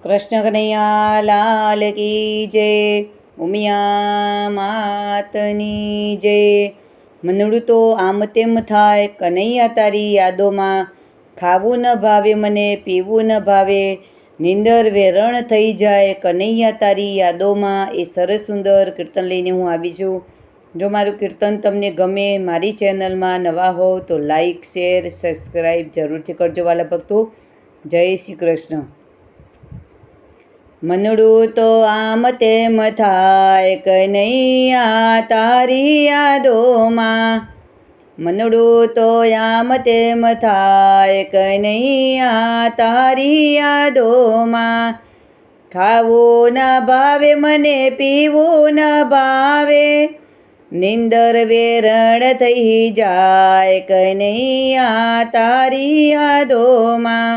કૃષ્ણ કનૈયા લાલ કી જય, ઉમિયા માતની જય। મનડું તો આમ તેમ થાય, કનૈયા તારી યાદોમાં। ખાવું ન ભાવે મને, પીવું ન ભાવે, નીંદર વેરણ થઈ જાય કનૈયા તારી યાદોમાં। એ સરસ સુંદર કીર્તન લઈને હું આવી છું। જો મારું કીર્તન તમને ગમે, મારી ચેનલમાં નવા હોવ તો લાઈક, શેર, સબસ્ક્રાઈબ જરૂરથી કરજો વાલા ભક્તો। જય શ્રી કૃષ્ણ। મનડું તો આમ તેમ થાય, કનૈયા તારી યાદોમાં। મનડું તો આમ તેમ થાય, કનૈયા તારી યાદોમાં। ખાવું ન ભાવે મને, પીવું ન ભાવે, નીંદર વેરણ થઈ જાય કનૈયા તારી યાદોમાં।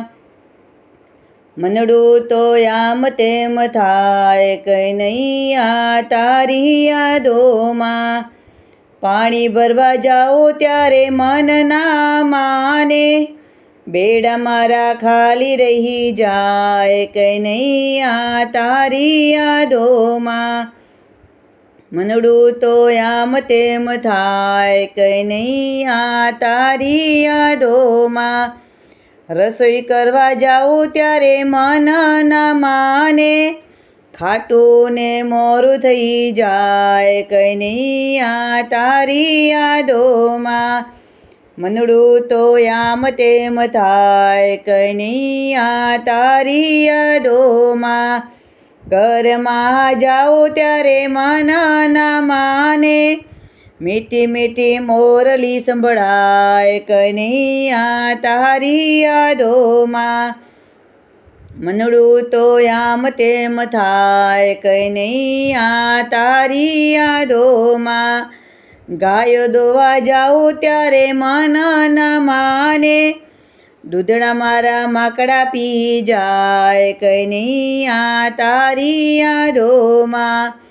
મનડું તો આમ તેમ થાય, કનૈયા તારી યાદોમાં। પાણી ભરવા જાઉં ત્યારે મન ના માને, બેડા મારા ખાલી રહી જાય કનૈયા તારી યાદોમાં। મનડું તો આમ તેમ થાય, કનૈયા તારી યાદોમાં। રસોઈ કરવા જાઉં ત્યારે મન ના માને, ખાટું ને મોરું થઈ જાય કનૈયા તારી યાદોમાં। મનડું તો આમ તેમ થાય, કનૈયા તારી યાદોમાં। ઘરમાં જાઉં ત્યારે મન ના માને, મીઠી મીઠી મોરલી સંભળાય કનૈયા તારી યાદોમાં। મનડું તો આમ તેમ થાય, કનૈયા તારી યાદોમાં। ગાયો દોવા જાઉં ત્યારે મન ના માને, દૂધડા મારા માકડા પી જાય કનૈયા તારી યાદોમાં।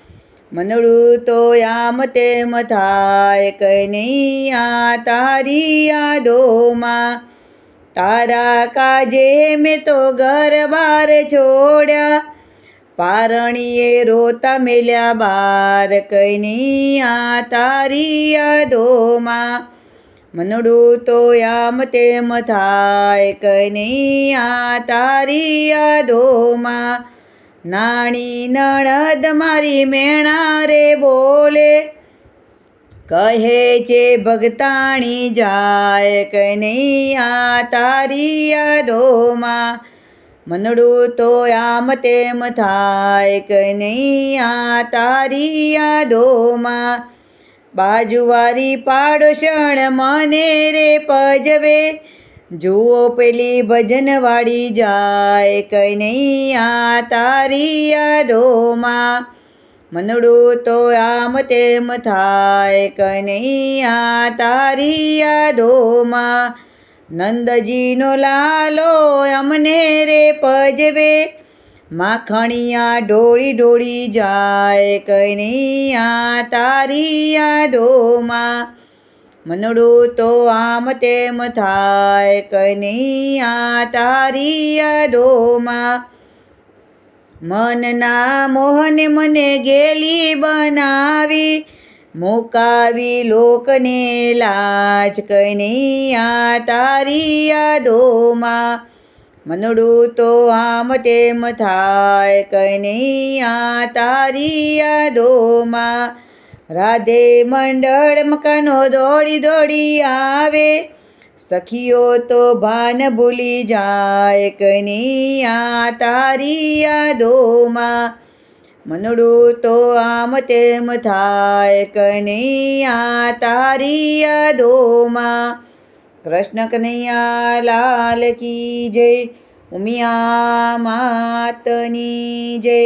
મનડું તો આમ તેમ થાય, કનૈયા તારી યાદોમાં। તારા કાજે મેં તો ઘર બાર છોડ્યા, પારણીએ રોતા મેલ્યા બાર કનૈયા તારી યાદોમાં। મનડું તો આમ તેમ થાય, કનૈયા તારી યાદોમાં। નાની નણદ મારી મેણા રે બોલે, કહે છે ભગતાણી જાય કનૈયા તારી યાદોમાં। મનડું તો આમ તેમ થાય, કનૈયા તારી યાદોમાં। બાજુવાળી પાડોશણ મને રે પજવે, જુઓ પેલી ભજનવાળી જાય કનૈયા તારી યાદોમાં। મનડું તો આમ તેમ થાય, કનૈયા તારી યાદોમાં। નંદજીનો લાલો અમને રે પજવે, માખણિયા ઢોળી ઢોળી જાય કનૈયા તારી યાદોમાં। મનડું તો આમ તેમ થાય, કનૈયા તારી યાદોમાં। મનના મોહને મને ગેલી બનાવી, મુકાવી લોકને લાજ કનૈયા તારી યાદોમાં। મનડું તો આમ તેમ થાય, કનૈયા તારી યાદોમાં। રાધે મંડળ મકાનો દોડી દોડી આવે, સખીઓ તો ભાન ભૂલી જાય કનૈયા તારી યાદોમાં। મનડું તો આમ તેમ થાય, કનૈયા તારી યાદોમાં। કૃષ્ણ કનૈયા લાલ કી જય, ઉમિયા માતની જય।